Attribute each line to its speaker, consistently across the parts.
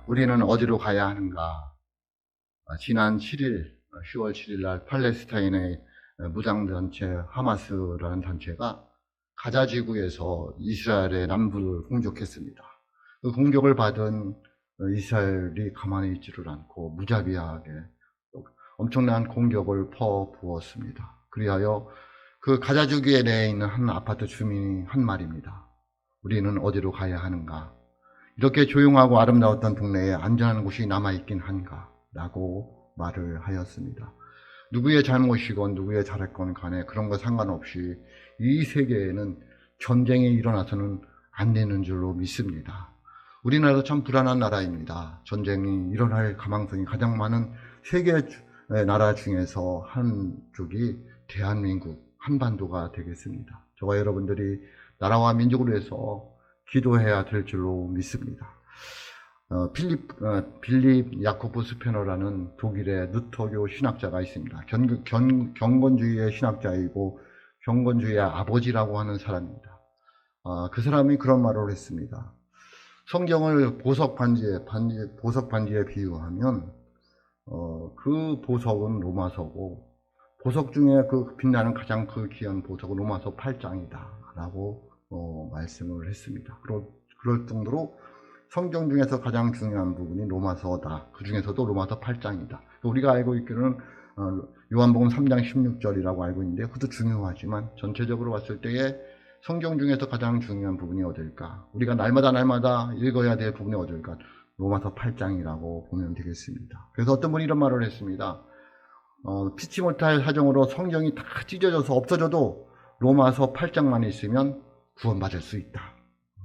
Speaker 1: 우리는 어디로 가야 하는가? 지난 7일, 10월 7일 날 팔레스타인의 무장단체 하마스라는 단체가 가자 지구에서 이스라엘의 남부를 공격했습니다. 그 공격을 받은 이스라엘이 가만히 있지를 않고 무자비하게 엄청난 공격을 퍼부었습니다. 그리하여 그 가자 지구에 내에 있는 한 아파트 주민이 한 말입니다. 우리는 어디로 가야 하는가? 이렇게 조용하고 아름다웠던 동네에 안전한 곳이 남아있긴 한가? 라고 말을 하였습니다. 누구의 잘못이건 누구의 잘했건 간에 그런 거 상관없이 이 세계에는 전쟁이 일어나서는 안 되는 줄로 믿습니다. 우리나라도 참 불안한 나라입니다. 전쟁이 일어날 가망성이 가장 많은 세계 나라 중에서 한쪽이 대한민국, 한반도가 되겠습니다. 저와 여러분들이 나라와 민족을 위해서 기도해야 될 줄로 믿습니다. 빌립 야코브 스페너라는 독일의 루터교 신학자가 있습니다. 경건주의의 신학자이고 경건주의의 아버지라고 하는 사람입니다. 그 사람이 그런 말을 했습니다. 성경을 보석 반지에 비유하면 그 보석은 로마서고 보석 중에 그 빛나는 가장 그 귀한 보석은 로마서 8장이다 라고 말씀을 했습니다. 그럴 정도로 성경 중에서 가장 중요한 부분이 로마서다. 그 중에서도 로마서 8장이다. 우리가 알고 있기로는 요한복음 3장 16절이라고 알고 있는데 그것도 중요하지만 전체적으로 봤을 때에 성경 중에서 가장 중요한 부분이 어딜까? 우리가 날마다 읽어야 될 부분이 어딜까? 로마서 8장이라고 보면 되겠습니다. 그래서 어떤 분이 이런 말을 했습니다. 피치 못할 사정으로 성경이 다 찢어져서 없어져도 로마서 8장만 있으면 구원받을 수 있다.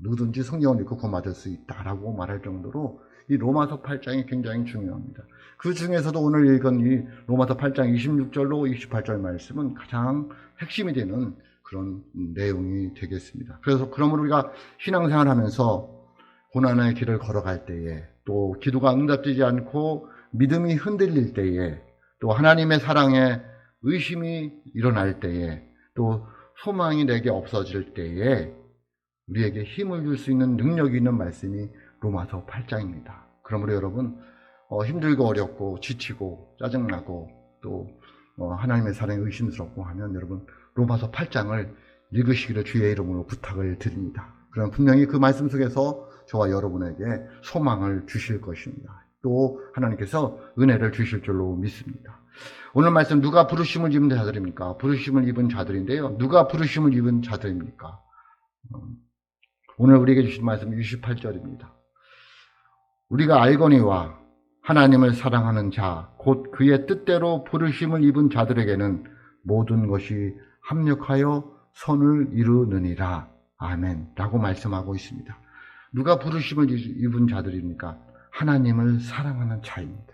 Speaker 1: 누구든지 성경을 읽고 구원받을 수 있다라고 말할 정도로 이 로마서 8장이 굉장히 중요합니다. 그 중에서도 오늘 읽은 이 로마서 8장 26절로 28절 말씀은 가장 핵심이 되는 그런 내용이 되겠습니다. 그래서 그러므로 우리가 신앙생활 하면서 고난의 길을 걸어갈 때에 또 기도가 응답되지 않고 믿음이 흔들릴 때에 또 하나님의 사랑에 의심이 일어날 때에 또 소망이 내게 없어질 때에 우리에게 힘을 줄 수 있는 능력이 있는 말씀이 로마서 8장입니다. 그러므로 여러분 힘들고 어렵고 지치고 짜증나고 또 하나님의 사랑에 의심스럽고 하면 여러분 로마서 8장을 읽으시기를 주의 이름으로 부탁을 드립니다. 그럼 분명히 그 말씀 속에서 저와 여러분에게 소망을 주실 것입니다. 또 하나님께서 은혜를 주실 줄로 믿습니다. 오늘 말씀 누가 부르심을 입은 자들입니까? 부르심을 입은 자들인데요. 누가 부르심을 입은 자들입니까? 오늘 우리에게 주신 말씀 28절입니다. 우리가 알거니와 하나님을 사랑하는 자, 곧 그의 뜻대로 부르심을 입은 자들에게는 모든 것이 합력하여 선을 이루느니라. 아멘. 라고 말씀하고 있습니다. 누가 부르심을 입은 자들입니까? 하나님을 사랑하는 자입니다.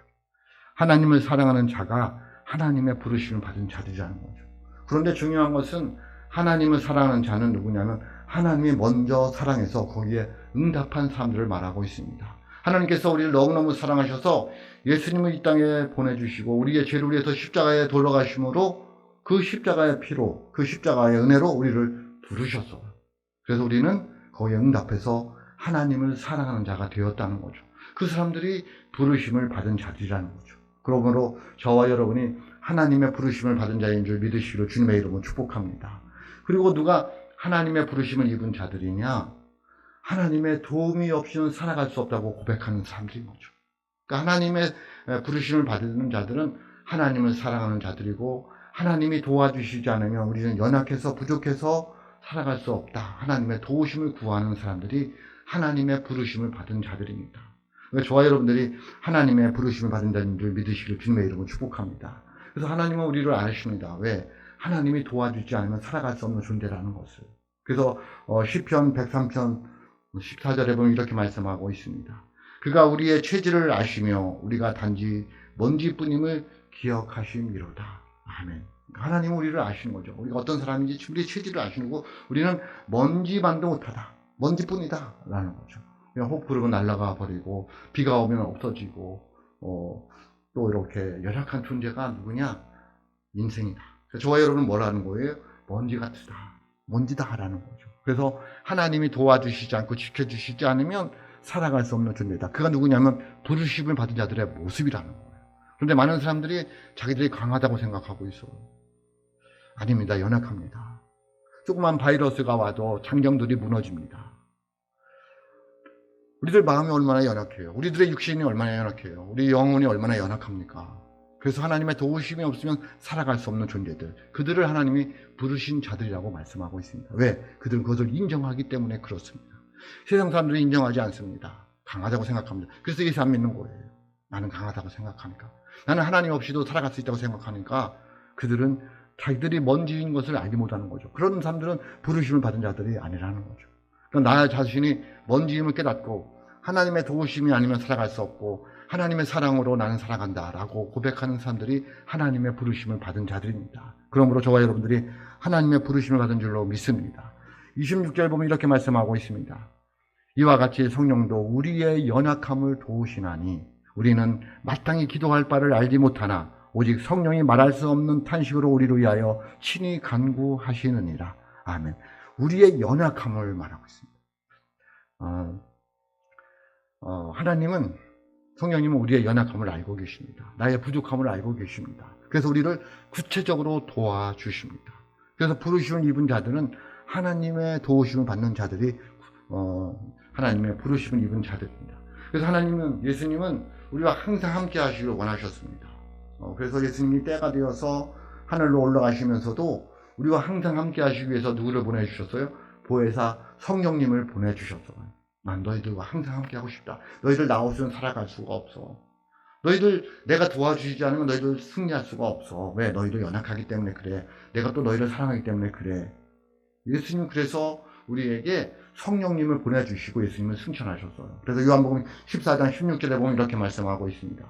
Speaker 1: 하나님을 사랑하는 자가 하나님의 부르심을 받은 자들이라는 거죠. 그런데 중요한 것은 하나님을 사랑하는 자는 누구냐면 하나님이 먼저 사랑해서 거기에 응답한 사람들을 말하고 있습니다. 하나님께서 우리를 너무너무 사랑하셔서 예수님을 이 땅에 보내주시고 우리의 죄를 위해서 십자가에 돌아가심으로 그 십자가의 피로 그 십자가의 은혜로 우리를 부르셨어요. 그래서 우리는 거기에 응답해서 하나님을 사랑하는 자가 되었다는 거죠. 그 사람들이 부르심을 받은 자들이라는 거죠. 그러므로 저와 여러분이 하나님의 부르심을 받은 자인 줄 믿으시기를 주님의 이름으로 축복합니다. 그리고 누가 하나님의 부르심을 입은 자들이냐? 하나님의 도움이 없이는 살아갈 수 없다고 고백하는 사람들인 거죠. 그러니까 하나님의 부르심을 받는 자들은 하나님을 사랑하는 자들이고 하나님이 도와주시지 않으면 우리는 연약해서 부족해서 살아갈 수 없다. 하나님의 도우심을 구하는 사람들이 하나님의 부르심을 받은 자들입니다. 그러니까 저와 여러분들이 하나님의 부르심을 받은 자인 줄 믿으시기를 주님의 이름으로 축복합니다. 그래서 하나님은 우리를 아십니다. 왜? 하나님이 도와주지 않으면 살아갈 수 없는 존재라는 것을. 그래서 시편 103편 14절에 보면 이렇게 말씀하고 있습니다. 그가 우리의 체질을 아시며 우리가 단지 먼지뿐임을 기억하심이로다. 아멘. 하나님은 우리를 아시는 거죠. 우리가 어떤 사람인지 우리의 체질을 아시는 거고 우리는 먼지만도 못하다. 먼지뿐이다. 라는 거죠. 그냥 혹 부르고 날아가 버리고 비가 오면 없어지고 또 이렇게 연약한 존재가 누구냐? 인생이다. 저와 여러분은 뭐라는 거예요? 먼지 같으다. 먼지다라는 거죠. 그래서 하나님이 도와주시지 않고 지켜주시지 않으면 살아갈 수 없는 존재다. 그가 누구냐면 부르심을 받은 자들의 모습이라는 거예요. 그런데 많은 사람들이 자기들이 강하다고 생각하고 있어요. 아닙니다. 연약합니다. 조그만 바이러스가 와도 장경들이 무너집니다. 우리들 마음이 얼마나 연약해요. 우리들의 육신이 얼마나 연약해요. 우리 영혼이 얼마나 연약합니까? 그래서 하나님의 도우심이 없으면 살아갈 수 없는 존재들, 그들을 하나님이 부르신 자들이라고 말씀하고 있습니다. 왜? 그들은 그것을 인정하기 때문에 그렇습니다. 세상 사람들이 인정하지 않습니다. 강하다고 생각합니다. 그래서 예수 안 믿는 거예요. 나는 강하다고 생각하니까. 나는 하나님 없이도 살아갈 수 있다고 생각하니까 그들은 자기들이 먼지인 것을 알지 못하는 거죠. 그런 사람들은 부르심을 받은 자들이 아니라는 거죠. 그러니까 나 자신이 먼지임을 깨닫고 하나님의 도우심이 아니면 살아갈 수 없고 하나님의 사랑으로 나는 살아간다라고 고백하는 사람들이 하나님의 부르심을 받은 자들입니다. 그러므로 저와 여러분들이 하나님의 부르심을 받은 줄로 믿습니다. 26절 보면 이렇게 말씀하고 있습니다. 이와 같이 성령도 우리의 연약함을 도우시나니 우리는 마땅히 기도할 바를 알지 못하나 오직 성령이 말할 수 없는 탄식으로 우리를 위하여 친히 간구하시느니라. 아멘. 우리의 연약함을 말하고 있습니다. 하나님은, 성령님은 우리의 연약함을 알고 계십니다. 나의 부족함을 알고 계십니다. 그래서 우리를 구체적으로 도와주십니다. 그래서 부르심을 입은 자들은 하나님의 도우심을 받는 자들이 하나님의 부르심을 입은 자들입니다. 그래서 하나님은, 예수님은 우리와 항상 함께 하시길 원하셨습니다. 그래서 예수님이 때가 되어서 하늘로 올라가시면서도 우리와 항상 함께 하시기 위해서 누구를 보내주셨어요? 보혜사 성령님을 보내주셨어요. 난 너희들과 항상 함께 하고 싶다. 너희들 나 없으면 살아갈 수가 없어. 너희들 내가 도와주시지 않으면 너희들 승리할 수가 없어. 왜? 너희들 연약하기 때문에 그래. 내가 또 너희를 사랑하기 때문에 그래. 예수님 그래서 우리에게 성령님을 보내주시고 예수님을 승천하셨어요. 그래서 요한복음 14장 16절에 보면 이렇게 말씀하고 있습니다.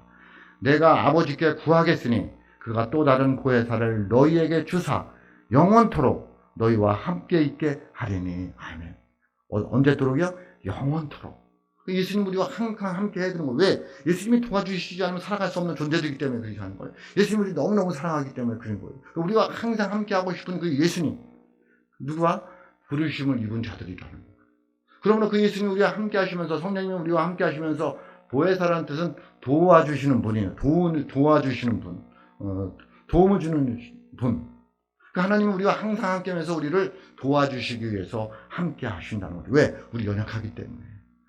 Speaker 1: 내가 아버지께 구하겠으니 그가 또 다른 보혜사를 너희에게 주사 영원토록 너희와 함께 있게 하리니. 아멘. 언제토록이요? 영원토록. 예수님 우리와 항상 함께 해야 되는 거예요. 왜? 예수님이 도와주시지 않으면 살아갈 수 없는 존재들이기 때문에 그렇게 하는 거예요. 예수님을 너무너무 사랑하기 때문에 그런 거예요. 우리와 항상 함께 하고 싶은 그 예수님, 누구와? 부르심을 입은 자들이라는 거예요. 그러므로 그 예수님이 우리와 함께 하시면서, 성령님이 우리와 함께 하시면서, 보혜사라는 뜻은 도와주시는 분이에요. 도와주시는 분, 도움을 주는 분. 하나님은 우리와 항상 함께 하면서 우리를 도와주시기 위해서 함께 하신다는 거죠. 왜? 우리 연약하기 때문에.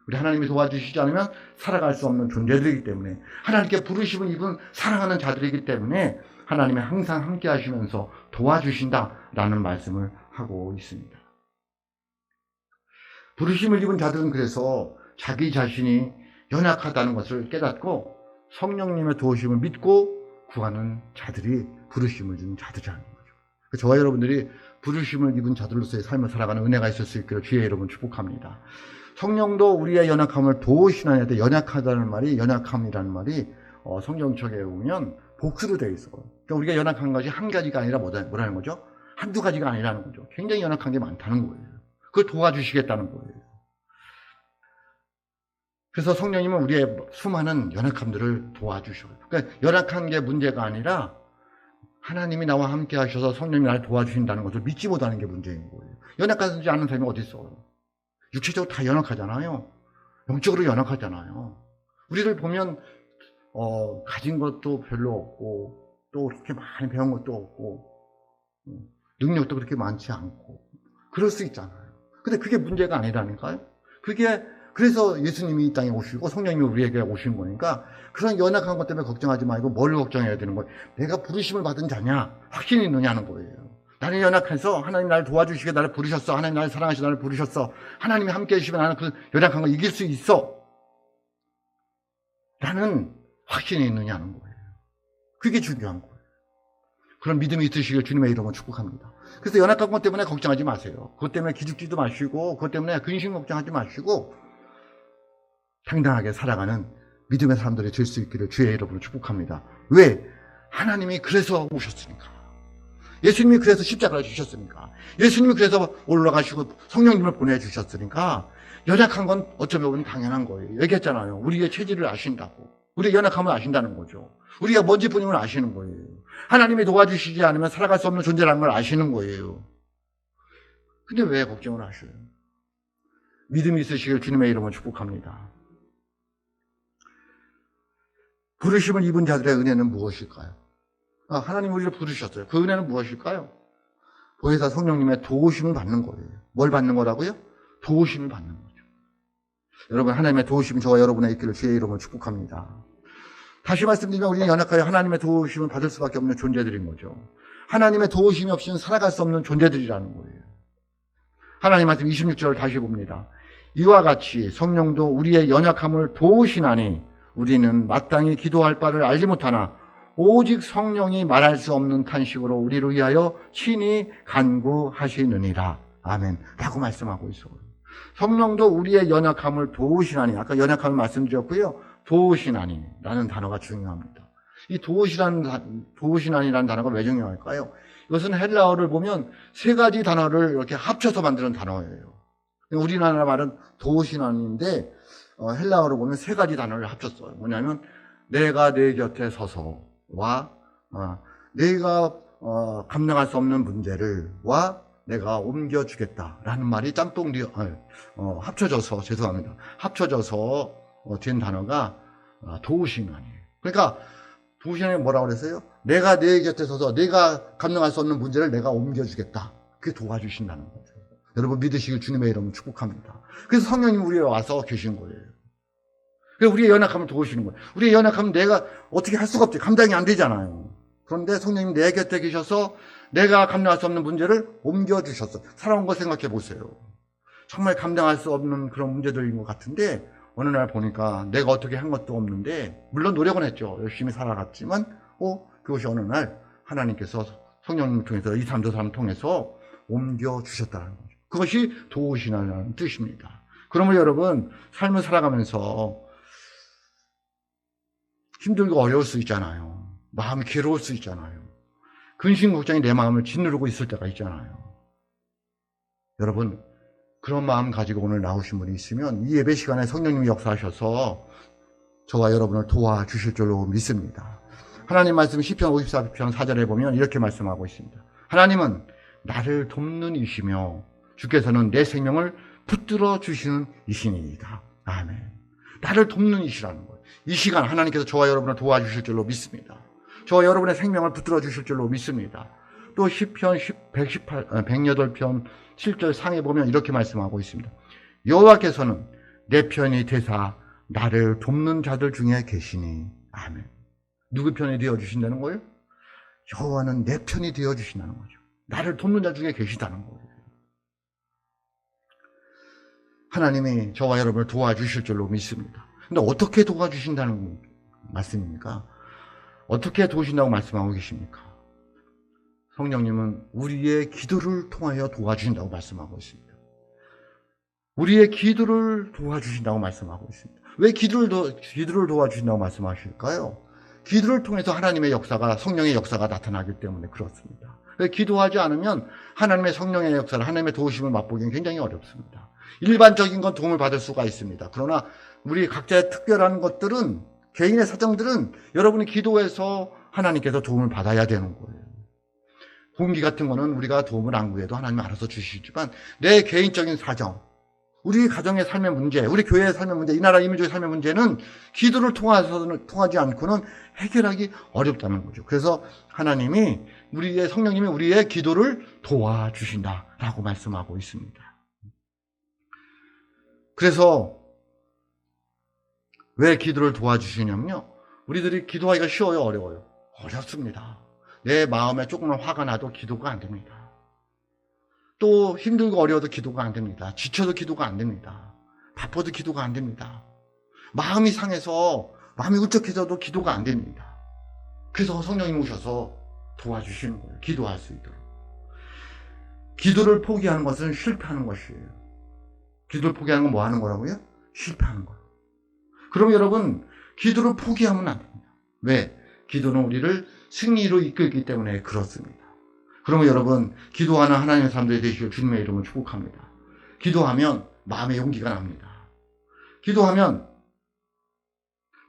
Speaker 1: 우리 하나님이 도와주시지 않으면 살아갈 수 없는 존재들이기 때문에, 하나님께 부르심을 입은 사랑하는 자들이기 때문에 하나님이 항상 함께 하시면서 도와주신다라는 말씀을 하고 있습니다. 부르심을 입은 자들은 그래서 자기 자신이 연약하다는 것을 깨닫고 성령님의 도우심을 믿고 구하는 자들이 부르심을 준 자들이라는 거죠. 저와 여러분들이 부르심을 입은 자들로서의 삶을 살아가는 은혜가 있을 수 있기를 주의 이름으로 축복합니다. 성령도 우리의 연약함을 도우시나니, 연약하다는 말이, 연약함이라는 말이 성경책에 보면 복수로 되어 있어요. 그러니까 우리가 연약한 것이 한 가지가 아니라 뭐라는 거죠? 한두 가지가 아니라는 거죠. 굉장히 연약한 게 많다는 거예요. 그걸 도와주시겠다는 거예요. 그래서 성령님은 우리의 수많은 연약함들을 도와주셔요. 그러니까 연약한 게 문제가 아니라 하나님이 나와 함께 하셔서 성령님이 나를 도와주신다는 것을 믿지 못하는 게 문제인 거예요. 연약하지 않은 사람이 어디 있어요? 육체적으로 다 연약하잖아요. 영적으로 연약하잖아요. 우리를 보면 가진 것도 별로 없고 또 그렇게 많이 배운 것도 없고 능력도 그렇게 많지 않고 그럴 수 있잖아요. 근데 그게 문제가 아니라니까요. 그래서 예수님이 이 땅에 오시고 성령님이 우리에게 오신 거니까 그런 연약한 것 때문에 걱정하지 말고 뭘 걱정해야 되는 거예요? 내가 부르심을 받은 자냐? 확신이 있느냐는 거예요. 나는 연약해서 하나님 나를 도와주시게 나를 부르셨어. 하나님 나를 사랑하시고 나를 부르셨어. 하나님이 함께 해주시면 나는 그 연약한 걸 이길 수 있어. 라는 확신이 있느냐는 거예요. 그게 중요한 거예요. 그런 믿음이 있으시길 주님의 이름으로 축복합니다. 그래서 연약한 것 때문에 걱정하지 마세요. 그것 때문에 기죽지도 마시고 그것 때문에 근심 걱정하지 마시고 당당하게 살아가는 믿음의 사람들이 될 수 있기를 주의 이름으로 축복합니다. 왜? 하나님이 그래서 오셨으니까. 예수님이 그래서 십자가를 주셨으니까. 예수님이 그래서 올라가시고 성령님을 보내주셨으니까 연약한 건 어쩌면 보면 당연한 거예요. 얘기했잖아요. 우리의 체질을 아신다고. 우리의 연약함을 아신다는 거죠. 우리가 먼지뿐임을 아시는 거예요. 하나님이 도와주시지 않으면 살아갈 수 없는 존재라는 걸 아시는 거예요. 근데 왜 걱정을 하셔요? 믿음이 있으시길 주님의 이름으로 축복합니다. 부르심을 입은 자들의 은혜는 무엇일까요? 하나님 우리를 부르셨어요. 그 은혜는 무엇일까요? 보혜사 성령님의 도우심을 받는 거예요. 뭘 받는 거라고요? 도우심을 받는 거죠. 여러분, 하나님의 도우심이 저와 여러분의 있기를 주의 이름으로 축복합니다. 다시 말씀드리면 우리는 연약하여 하나님의 도우심을 받을 수밖에 없는 존재들인 거죠. 하나님의 도우심이 없이는 살아갈 수 없는 존재들이라는 거예요. 하나님 말씀 26절을 다시 봅니다. 이와 같이 성령도 우리의 연약함을 도우시나니 우리는 마땅히 기도할 바를 알지 못하나 오직 성령이 말할 수 없는 탄식으로 우리를 위하여 친히 간구하시느니라. 아멘. 라고 말씀하고 있어요. 성령도 우리의 연약함을 도우시나니, 아까 연약함을 말씀드렸고요. 도우시나니 라는 단어가 중요합니다. 이 도우시나니라는 단어가 왜 중요할까요? 이것은 헬라어를 보면 세 가지 단어를 이렇게 합쳐서 만드는 단어예요. 우리나라 말은 도우시나니인데 헬라어로 보면 세 가지 단어를 합쳤어요. 뭐냐면 내가 내 곁에 서서와 내가 감당할 수 없는 문제를 와 내가 옮겨주겠다라는 말이 짬뽕 합쳐져서 죄송합니다. 합쳐져서 된 단어가 도우시나니예요. 그러니까 도우시나니 뭐라고 그랬어요? 내가 내 곁에 서서 내가 감당할 수 없는 문제를 내가 옮겨주겠다. 그게 도와주신다는 거죠. 여러분 믿으시길 주님의 이름으로 축복합니다. 그래서 성령님 우리에 와서 계신 거예요. 그래서 우리의 연약함을 도우시는 거예요. 우리의 연약함은 내가 어떻게 할 수가 없지. 감당이 안 되잖아요. 그런데 성령님 내 곁에 계셔서 내가 감당할 수 없는 문제를 옮겨주셨어. 살아온 거 생각해 보세요. 정말 감당할 수 없는 그런 문제들인 것 같은데 어느 날 보니까 내가 어떻게 한 것도 없는데 물론 노력은 했죠. 열심히 살아갔지만 그것이 어느 날 하나님께서 성령님을 통해서 이 사람 저 사람을 통해서 옮겨주셨다는 거죠. 그것이 도우시나라는 뜻입니다. 그러면 여러분 삶을 살아가면서 힘들고 어려울 수 있잖아요. 마음이 괴로울 수 있잖아요. 근심 걱정이 내 마음을 짓누르고 있을 때가 있잖아요. 여러분 그런 마음 가지고 오늘 나오신 분이 있으면 이 예배 시간에 성령님이 역사하셔서 저와 여러분을 도와주실 줄로 믿습니다. 하나님 말씀 시편 54편 4절에 보면 이렇게 말씀하고 있습니다. 하나님은 나를 돕는 이시며 주께서는 내 생명을 붙들어 주시는 이신이다. 아멘. 나를 돕는 이시라는 거예요. 이 시간 하나님께서 저와 여러분을 도와주실 줄로 믿습니다. 저와 여러분의 생명을 붙들어 주실 줄로 믿습니다. 또 시편 108편 7절 상에 보면 이렇게 말씀하고 있습니다. 여호와께서는 내 편이 되사 나를 돕는 자들 중에 계시니. 아멘. 누구 편이 되어주신다는 거예요? 여호와는 내 편이 되어주신다는 거죠. 나를 돕는 자 중에 계시다는 거예요. 하나님이 저와 여러분을 도와주실 줄로 믿습니다. 근데 어떻게 도와주신다는 말씀입니까? 어떻게 도우신다고 말씀하고 계십니까? 성령님은 우리의 기도를 통하여 도와주신다고 말씀하고 있습니다. 우리의 기도를 도와주신다고 말씀하고 있습니다. 왜 기도를 도와주신다고 말씀하실까요? 기도를 통해서 하나님의 역사가, 성령의 역사가 나타나기 때문에 그렇습니다. 기도하지 않으면 하나님의 성령의 역사를, 하나님의 도우심을 맛보기는 굉장히 어렵습니다. 일반적인 건 도움을 받을 수가 있습니다. 그러나 우리 각자의 특별한 것들은, 개인의 사정들은 여러분이 기도해서 하나님께서 도움을 받아야 되는 거예요. 공기 같은 거는 우리가 도움을 안 구해도 하나님이 알아서 주시지만 내 개인적인 사정, 우리 가정의 삶의 문제, 우리 교회의 삶의 문제, 이 나라 이민족의 삶의 문제는 기도를 통하지 않고는 해결하기 어렵다는 거죠. 그래서 하나님이 성령님이 우리의 기도를 도와주신다라고 말씀하고 있습니다. 그래서 왜 기도를 도와주시냐면요. 우리들이 기도하기가 쉬워요, 어려워요? 어렵습니다. 내 마음에 조금만 화가 나도 기도가 안 됩니다. 또 힘들고 어려워도 기도가 안 됩니다. 지쳐도 기도가 안 됩니다. 바빠도 기도가 안 됩니다. 마음이 상해서 마음이 울적해져도 기도가 안 됩니다. 그래서 성령님 오셔서 도와주시는 거예요. 기도할 수 있도록. 기도를 포기하는 것은 실패하는 것이에요. 기도를 포기하는 건 뭐 하는 거라고요? 실패하는 거예요. 그럼 여러분 기도를 포기하면 안 됩니다. 왜? 기도는 우리를 승리로 이끌기 때문에 그렇습니다. 그러면 여러분 기도하는 하나님의 사람들이 되시길 주님의 이름으로 축복합니다. 기도하면 마음의 용기가 납니다. 기도하면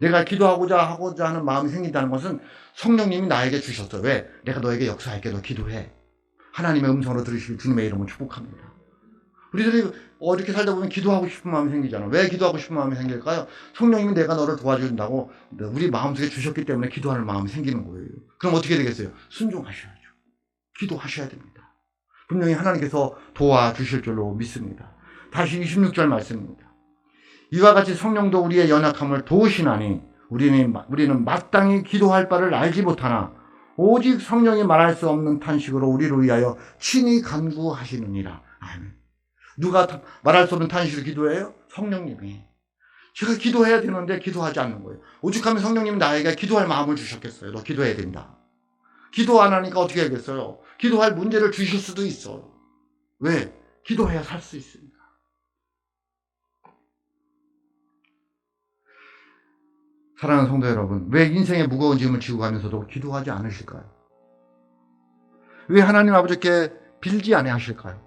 Speaker 1: 내가 하고자 하는 마음이 생긴다는 것은 성령님이 나에게 주셨어요. 왜? 내가 너에게 역사할게. 너 기도해. 하나님의 음성으로 들으시길 주님의 이름으로 축복합니다. 우리들이 이렇게 살다 보면 기도하고 싶은 마음이 생기잖아. 왜 기도하고 싶은 마음이 생길까요? 성령님이 내가 너를 도와준다고 우리 마음속에 주셨기 때문에 기도하는 마음이 생기는 거예요. 그럼 어떻게 되겠어요? 순종하셔야죠. 기도하셔야 됩니다. 분명히 하나님께서 도와주실 줄로 믿습니다. 다시 26절 말씀입니다. 이와 같이 성령도 우리의 연약함을 도우시나니 우리는 마땅히 기도할 바를 알지 못하나 오직 성령이 말할 수 없는 탄식으로 우리를 위하여 친히 간구하시느니라. 아멘. 누가 말할 수 없는 탄식으로 기도해요? 성령님이. 제가 기도해야 되는데 기도하지 않는 거예요. 오죽하면 성령님이 나에게 기도할 마음을 주셨겠어요. 너 기도해야 된다. 기도 안 하니까 어떻게 하겠어요? 기도할 문제를 주실 수도 있어요. 왜? 기도해야 살 수 있습니다. 사랑하는 성도 여러분, 왜 인생의 무거운 짐을 지고 가면서도 기도하지 않으실까요? 왜 하나님 아버지께 빌지 아니하실까요?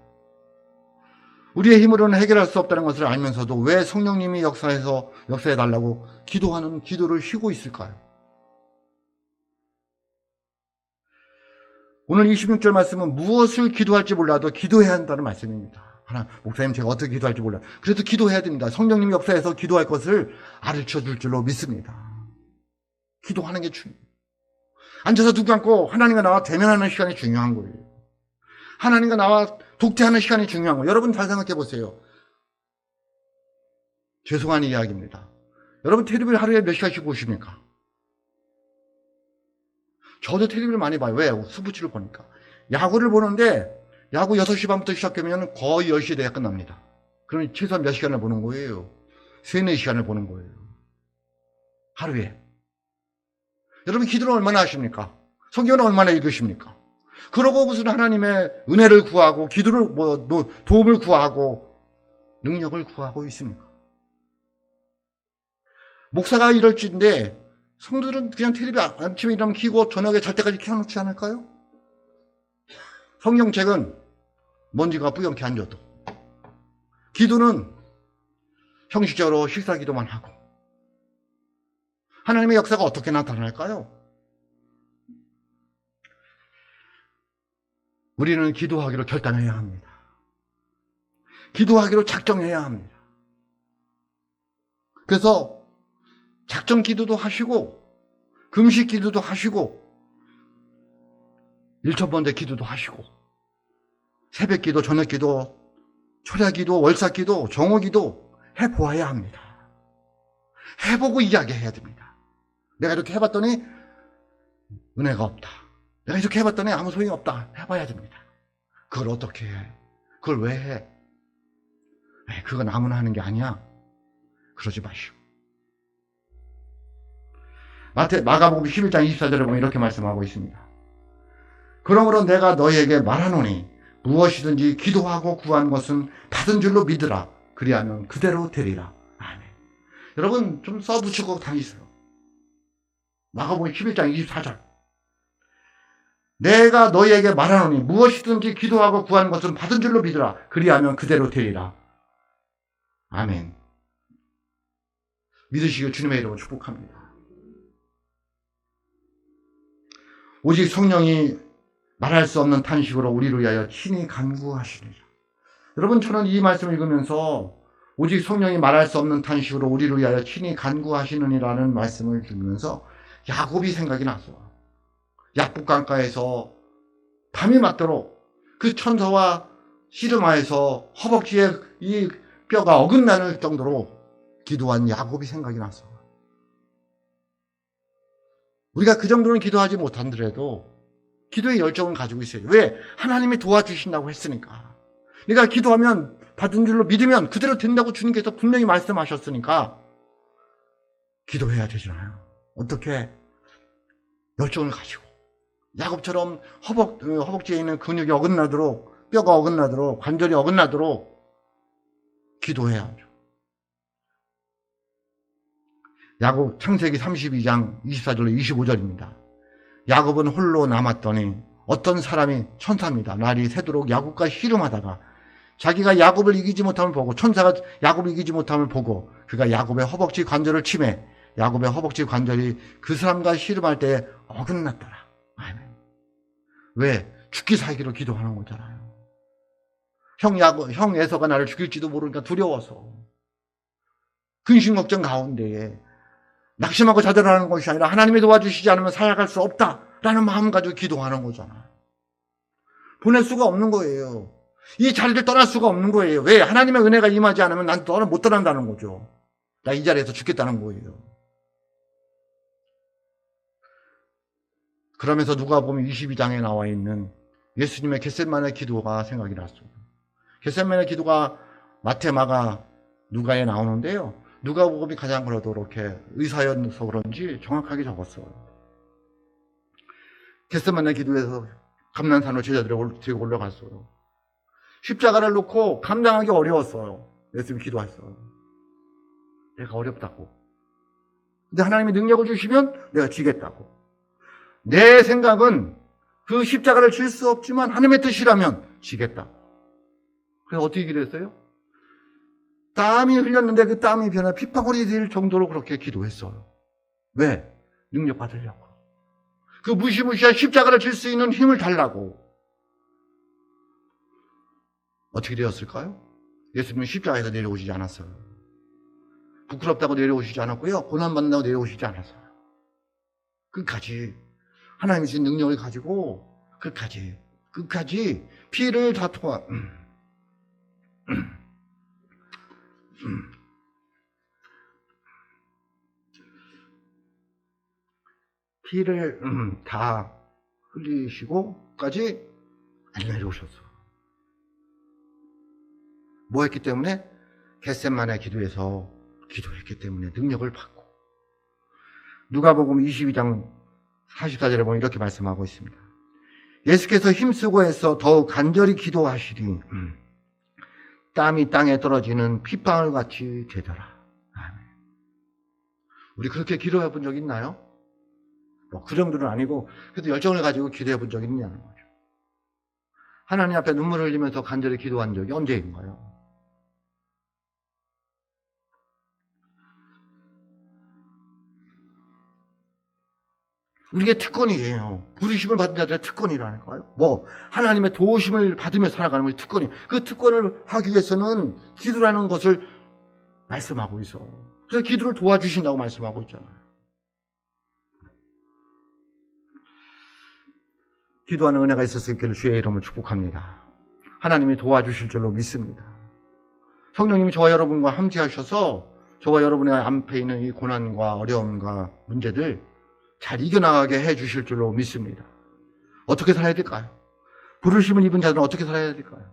Speaker 1: 우리의 힘으로는 해결할 수 없다는 것을 알면서도 왜 성령님이 역사해 달라고 기도하는 기도를 쉬고 있을까요? 오늘 26절 말씀은 무엇을 기도할지 몰라도 기도해야 한다는 말씀입니다. 목사님 제가 어떻게 기도할지 몰라요. 그래도 기도해야 됩니다. 성령님이 역사해서 기도할 것을 가르쳐 줄 줄로 믿습니다. 기도하는 게 중요해요. 앉아서 눈 감고 하나님과 나와 대면하는 시간이 중요한 거예요. 하나님과 나와 독대하는 시간이 중요한 거예요. 여러분 잘 생각해 보세요. 죄송한 이야기입니다. 여러분 텔레비를 하루에 몇 시간씩 보십니까? 저도 텔레비를 많이 봐요. 왜? 스포츠를 보니까. 야구를 보는데 야구 6시 반부터 시작하면 거의 10시에 돼야 끝납니다. 그럼 최소한 몇 시간을 보는 거예요? 3, 4시간을 보는 거예요. 하루에. 여러분 기도를 얼마나 하십니까? 성경을 얼마나 읽으십니까? 그러고 무슨 하나님의 은혜를 구하고 기도를 도움을 구하고 능력을 구하고 있습니까? 목사가 이럴지인데 성도들은 그냥 텔레비 아침에 일어나면 켜고 저녁에 잘 때까지 켜놓지 않을까요? 성경책은 먼지가 뿌옇게 앉아도 기도는 형식적으로 식사기도만 하고 하나님의 역사가 어떻게 나타날까요? 우리는 기도하기로 결단해야 합니다. 기도하기로 작정해야 합니다. 그래서 작정 기도도 하시고 금식 기도도 하시고 일천번대 기도도 하시고 새벽 기도, 저녁 기도, 초려 기도, 월사 기도, 정오 기도 해보아야 합니다. 해보고 이야기해야 됩니다. 내가 이렇게 해봤더니 은혜가 없다. 내가 이렇게 해봤더니 아무 소용이 없다. 해봐야 됩니다. 그걸 어떻게 해? 그걸 왜 해? 그건 아무나 하는 게 아니야. 그러지 마시오. 마가복음 11장 24절에 보면 이렇게 말씀하고 있습니다. 그러므로 내가 너희에게 말하노니 무엇이든지 기도하고 구한 것은 받은 줄로 믿으라. 그리하면 그대로 되리라. 아멘. 여러분 좀 써붙이고 다니세요. 마가복음 11장 24절. 내가 너희에게 말하노니 무엇이든지 기도하고 구한 것은 받은 줄로 믿으라. 그리하면 그대로 되리라. 아멘. 믿으시길 주님의 이름으로 축복합니다. 오직 성령이 말할 수 없는 탄식으로 우리를 위하여 친히 간구하시리라. 여러분 저는 이 말씀을 읽으면서 오직 성령이 말할 수 없는 탄식으로 우리를 위하여 친히 간구하시느니라는 말씀을 들으면서 야곱이 생각이 났어요. 약북강가에서 밤이 맞도록 그 천사와 씨름하에서 허벅지에 이 뼈가 어긋나는 정도로 기도한 야곱이 생각이 났어요. 우리가 그 정도는 기도하지 못한더라도 기도의 열정을 가지고 있어요. 왜? 하나님이 도와주신다고 했으니까. 내가 기도하면 받은 줄로 믿으면 그대로 된다고 주님께서 분명히 말씀하셨으니까 기도해야 되잖아요. 어떻게? 열정을 가지고 야곱처럼 허벅지에 있는 근육이 어긋나도록, 뼈가 어긋나도록, 관절이 어긋나도록 기도해야 하죠. 야곱 창세기 32장 24절로 25절입니다. 야곱은 홀로 남았더니 어떤 사람이 천사입니다. 날이 새도록 야곱과 씨름하다가 자기가 야곱을 이기지 못함을 보고 천사가 야곱을 이기지 못함을 보고 그가 야곱의 허벅지 관절을 치매 야곱의 허벅지 관절이 그 사람과 씨름할 때 어긋났더라. 아멘. 왜? 죽기 살기로 기도하는 거잖아요. 형 에서가 나를 죽일지도 모르니까 두려워서. 근심 걱정 가운데에 낙심하고 자살하는 것이 아니라 하나님이 도와주시지 않으면 살아갈 수 없다라는 마음 가지고 기도하는 거잖아. 보낼 수가 없는 거예요. 이 자리를 떠날 수가 없는 거예요. 왜? 하나님의 은혜가 임하지 않으면 난 못 떠난다는 거죠. 나 이 자리에서 죽겠다는 거예요. 그러면서 누가복음 22장에 나와 있는 예수님의 겟세마네 기도가 생각이 났어요. 겟세마네 기도가 마태, 마가, 누가에 나오는데요. 누가복음이 가장 그래도 이렇게 의사여서 그런지 정확하게 적었어요. 겟세마네 기도에서 감난산으로 제자들이 들고 올라갔어요. 십자가를 놓고 감당하기 어려웠어요. 예수님이 기도했어요. 내가 어렵다고. 근데 하나님이 능력을 주시면 내가 지겠다고. 내 생각은 그 십자가를 질 수 없지만 하나님의 뜻이라면 지겠다. 그래서 어떻게 기도했어요? 땀이 흘렸는데 그 땀이 변해 핏방울이 될 정도로 그렇게 기도했어요. 왜? 능력 받으려고. 그 무시무시한 십자가를 질 수 있는 힘을 달라고. 어떻게 되었을까요? 예수님은 십자가에서 내려오시지 않았어요. 부끄럽다고 내려오시지 않았고요. 고난받는다고 내려오시지 않았어요. 끝까지 하나님이 주신 능력을 가지고 끝까지 피를 다 토하 피를 다 흘리시고까지 안 내려오셨어. 뭐 했기 때문에? 겟세마네 기도에서 기도했기 때문에 능력을 받고. 누가복음 22장 44절에 보면 이렇게 말씀하고 있습니다. 예수께서 힘쓰고 해서 더욱 간절히 기도하시리 땀이 땅에 떨어지는 핏방울 같이 되더라. 아멘. 우리 그렇게 기도해 본 적 있나요? 뭐 그 정도는 아니고 그래도 열정을 가지고 기도해 본 적 있냐는 거죠. 하나님 앞에 눈물을 흘리면서 간절히 기도한 적이 언제인가요? 우리의 특권이에요. 부르심을 받은 자들의 특권이라니까요. 뭐 하나님의 도우심을 받으며 살아가는 것이 특권이. 그 특권을 하기 위해서는 기도라는 것을 말씀하고 있어. 그래서 기도를 도와주신다고 말씀하고 있잖아요. 기도하는 은혜가 있을 수 있기를 주의 이름을 축복합니다. 하나님이 도와주실 줄로 믿습니다. 성령님이 저와 여러분과 함께하셔서 저와 여러분의 앞에 있는 이 고난과 어려움과 문제들 잘 이겨나가게 해주실 줄로 믿습니다. 어떻게 살아야 될까요? 부르심을 입은 자들은 어떻게 살아야 될까요?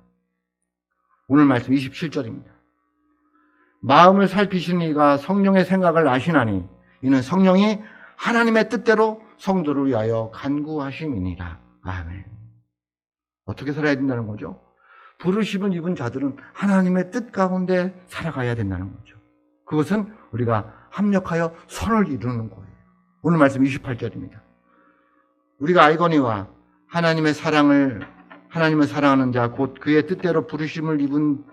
Speaker 1: 오늘 말씀 27절입니다. 마음을 살피시는 이가 성령의 생각을 아시나니 이는 성령이 하나님의 뜻대로 성도를 위하여 간구하심이니라. 아멘. 어떻게 살아야 된다는 거죠? 부르심을 입은 자들은 하나님의 뜻 가운데 살아가야 된다는 거죠. 그것은 우리가 합력하여 선을 이루는 거예요. 오늘 말씀 28절입니다. 우리가 알거니와 하나님을 사랑하는 자, 곧 그의 뜻대로 부르심을 입은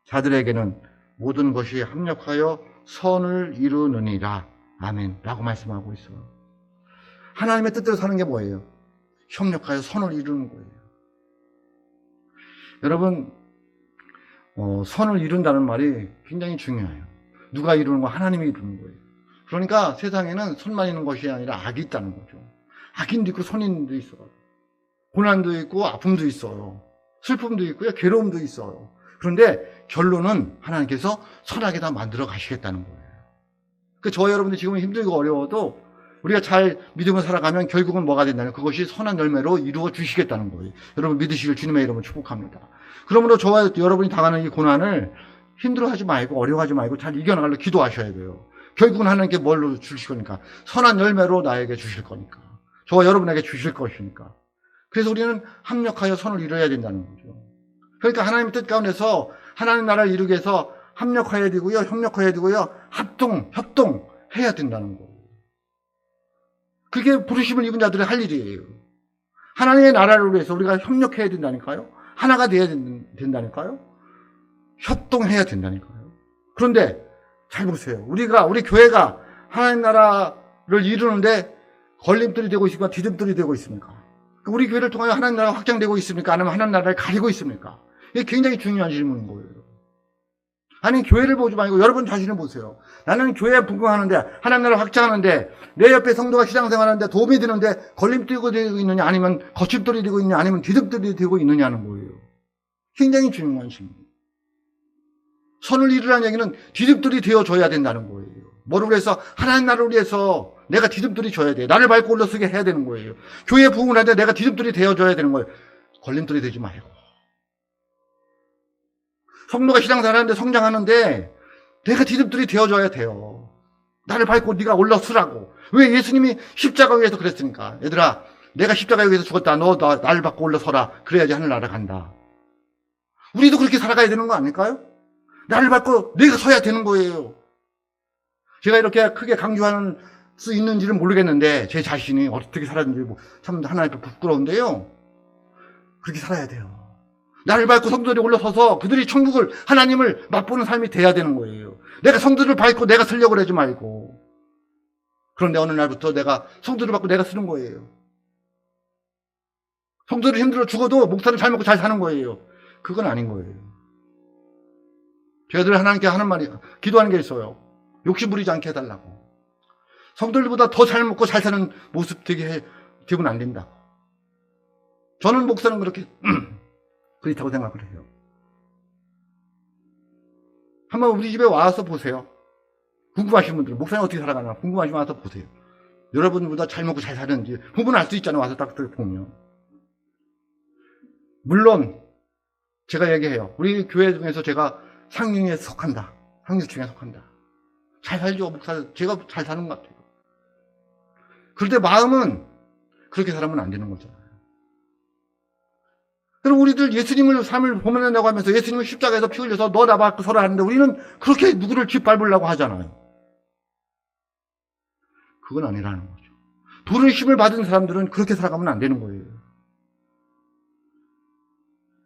Speaker 1: 자들에게는 모든 것이 합력하여 선을 이루느니라. 아멘. 라고 말씀하고 있어요. 하나님의 뜻대로 사는 게 뭐예요? 협력하여 선을 이루는 거예요. 여러분, 선을 이룬다는 말이 굉장히 중요해요. 누가 이루는 거? 하나님이 이루는 거예요. 그러니까 세상에는 선만 있는 것이 아니라 악이 있다는 거죠. 악인도 있고 선인도 있어요. 고난도 있고 아픔도 있어요. 슬픔도 있고요. 괴로움도 있어요. 그런데 결론은 하나님께서 선하게 다 만들어 가시겠다는 거예요. 그 저와 여러분들 지금 힘들고 어려워도 우리가 잘 믿음을 살아가면 결국은 뭐가 된다면 그것이 선한 열매로 이루어 주시겠다는 거예요. 여러분 믿으시길 주님의 이름으로 축복합니다. 그러므로 저와 여러분이 당하는 이 고난을 힘들어하지 말고 어려워하지 말고 잘 이겨나가려 기도하셔야 돼요. 결국은 하나님께 뭘로 주실 거니까? 선한 열매로 나에게 주실 거니까. 저와 여러분에게 주실 것이니까. 그래서 우리는 합력하여 선을 이루어야 된다는 거죠. 그러니까 하나님의 뜻 가운데서 하나님 나라를 이루기 위해서 합력해야 되고요. 협력해야 되고요. 협동해야 된다는 거예요. 그게 부르심을 입은 자들의 할 일이에요. 하나님의 나라를 위해서 우리가 협력해야 된다니까요. 하나가 되어야 된다니까요. 협동해야 된다니까요. 그런데 잘 보세요. 우리 교회가 하나님 나라를 이루는데 걸림돌이 되고 있습니까? 디딤돌이 되고 있습니까? 우리 교회를 통하여 하나님 나라가 확장되고 있습니까? 아니면 하나님 나라를 가리고 있습니까? 이게 굉장히 중요한 질문인 거예요. 아니, 교회를 보지 말고 여러분 자신을 보세요. 나는 교회에 부흥하는데, 하나님 나라를 확장하는데, 내 옆에 성도가 신앙생활하는데 도움이 되는데 걸림돌이 되고 있느냐, 아니면 거침돌이 되고 있느냐, 아니면 뒤득돌이 되고 있느냐는 거예요. 굉장히 중요한 질문. 선을 이루라는 얘기는 뒤집돌이 되어줘야 된다는 거예요. 뭐를 위해서? 하나님 나라를 위해서 내가 뒤집돌이 줘야 돼. 나를 밟고 올라서게 해야 되는 거예요. 교회 부흥을 하는데 내가 뒤집돌이 되어줘야 되는 거예요. 걸림돌이 되지 말고. 성도가 신앙생활하는데 성장하는데 내가 뒤집돌이 되어줘야 돼요. 나를 밟고 네가 올라서라고. 왜? 예수님이 십자가 위에서 그랬으니까. 얘들아, 내가 십자가 위에서 죽었다. 너 나를 밟고 올라서라. 그래야지 하늘나라 간다. 우리도 그렇게 살아가야 되는 거 아닐까요? 나를 밟고 내가 서야 되는 거예요. 제가 이렇게 크게 강조할 수 있는지는 모르겠는데 제 자신이 어떻게 살았는지 참 하나님 앞에 부끄러운데요. 그렇게 살아야 돼요. 나를 밟고 성도들이 올라서서 그들이 천국을, 하나님을 맛보는 삶이 돼야 되는 거예요. 내가 성도들을 밟고 내가 쓰려고 그러지 말고. 그런데 어느 날부터 내가 성도를 밟고 내가 쓰는 거예요. 성도들이 힘들어 죽어도 목사는 잘 먹고 잘 사는 거예요. 그건 아닌 거예요. 제가 늘 하나님께 하는 말이, 기도하는 게 있어요. 욕심 부리지 않게 해달라고. 성도들보다 더 잘 먹고 잘 사는 모습 되면 안 된다고. 저는 목사는 그렇게 그렇다고 생각을 해요. 한번 우리 집에 와서 보세요. 궁금하신 분들은 목사님 어떻게 살아가나 궁금하시면 와서 보세요. 여러분보다 잘 먹고 잘 사는지 부분은 알 수 있잖아요. 와서 딱 보면. 물론 제가 얘기해요. 우리 교회 중에서 제가 상류에 속한다. 상류층에 속한다. 잘 살죠. 목사, 제가 잘 사는 것 같아요. 그런데 마음은 그렇게 살면 안 되는 거잖아요. 그럼 우리들 예수님을 삶을 보면한다고 하면서 예수님을 십자가에서 피 흘려서 너 나 받고 서라 하는데 우리는 그렇게 누구를 짓밟으려고 하잖아요. 그건 아니라는 거죠. 부르심을 받은 사람들은 그렇게 살아가면 안 되는 거예요.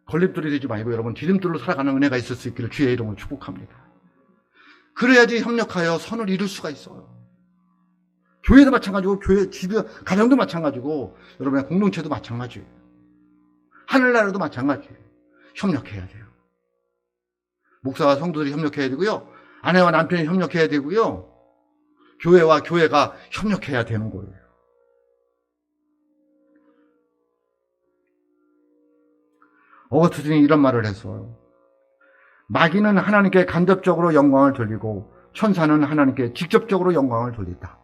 Speaker 1: 걸림돌이 되지 말고 여러분 디딤돌로 살아가는 은혜가 있을 수 있기를 주의 이름으로 축복합니다. 그래야지 협력하여 선을 이룰 수가 있어요. 교회도 마찬가지고 교회 집 가정도 마찬가지고 여러분의 공동체도 마찬가지예요. 하늘나라도 마찬가지예요. 협력해야 돼요. 목사와 성도들이 협력해야 되고요. 아내와 남편이 협력해야 되고요. 교회와 교회가 협력해야 되는 거예요. 어거스틴이 이런 말을 했어요. 마귀는 하나님께 간접적으로 영광을 돌리고 천사는 하나님께 직접적으로 영광을 돌린다.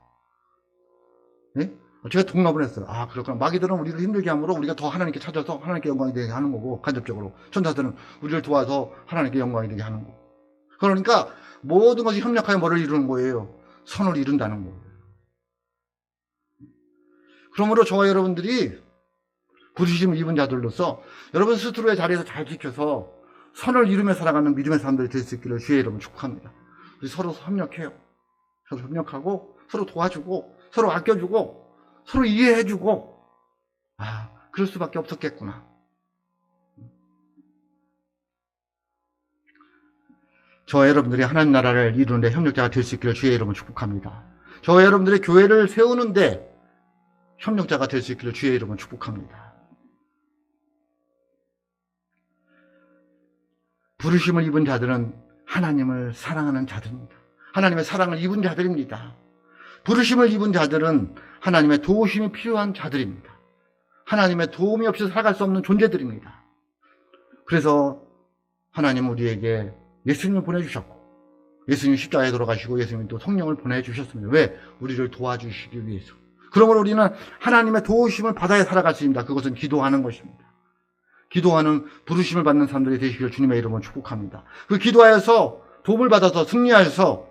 Speaker 1: 네? 제가 동감을 했어요. 아, 그렇구나. 마귀들은 우리를 힘들게 함으로 우리가 더 하나님께 찾아서 하나님께 영광이 되게 하는 거고, 간접적으로. 천사들은 우리를 도와서 하나님께 영광이 되게 하는 거고. 그러니까 모든 것이 협력하여 뭐를 이루는 거예요? 선을 이룬다는 거예요. 그러므로 저와 여러분들이 부르심을 입은 자들로서 여러분 스스로의 자리에서 잘 지켜서 선을 이루며 살아가는 믿음의 사람들이 될 수 있기를 주의 이름으로 축복합니다. 우리 서로 협력해요. 서로 협력하고 서로 도와주고 서로 아껴주고 서로 이해해주고, 아, 그럴 수밖에 없었겠구나. 저와 여러분들이 하나님 나라를 이루는데 협력자가 될 수 있기를 주의 이름으로 축복합니다. 저와 여러분들이 교회를 세우는데 협력자가 될 수 있기를 주의 이름으로 축복합니다. 부르심을 입은 자들은 하나님을 사랑하는 자들입니다. 하나님의 사랑을 입은 자들입니다. 부르심을 입은 자들은 하나님의 도우심이 필요한 자들입니다. 하나님의 도움이 없이 살아갈 수 없는 존재들입니다. 그래서 하나님은 우리에게 예수님을 보내주셨고, 예수님 십자가에 돌아가시고 예수님이 또 성령을 보내주셨습니다. 왜? 우리를 도와주시기 위해서. 그러므로 우리는 하나님의 도우심을 받아야 살아갈 수 있습니다. 그것은 기도하는 것입니다. 기도하는 부르심을 받는 사람들이 되시기를 주님의 이름으로 축복합니다. 그 기도하여서 도움을 받아서 승리하여서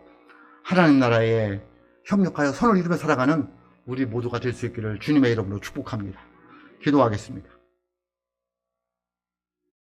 Speaker 1: 하나님 나라에 협력하여 선을 이루며 살아가는 우리 모두가 될 수 있기를 주님의 이름으로 축복합니다. 기도하겠습니다.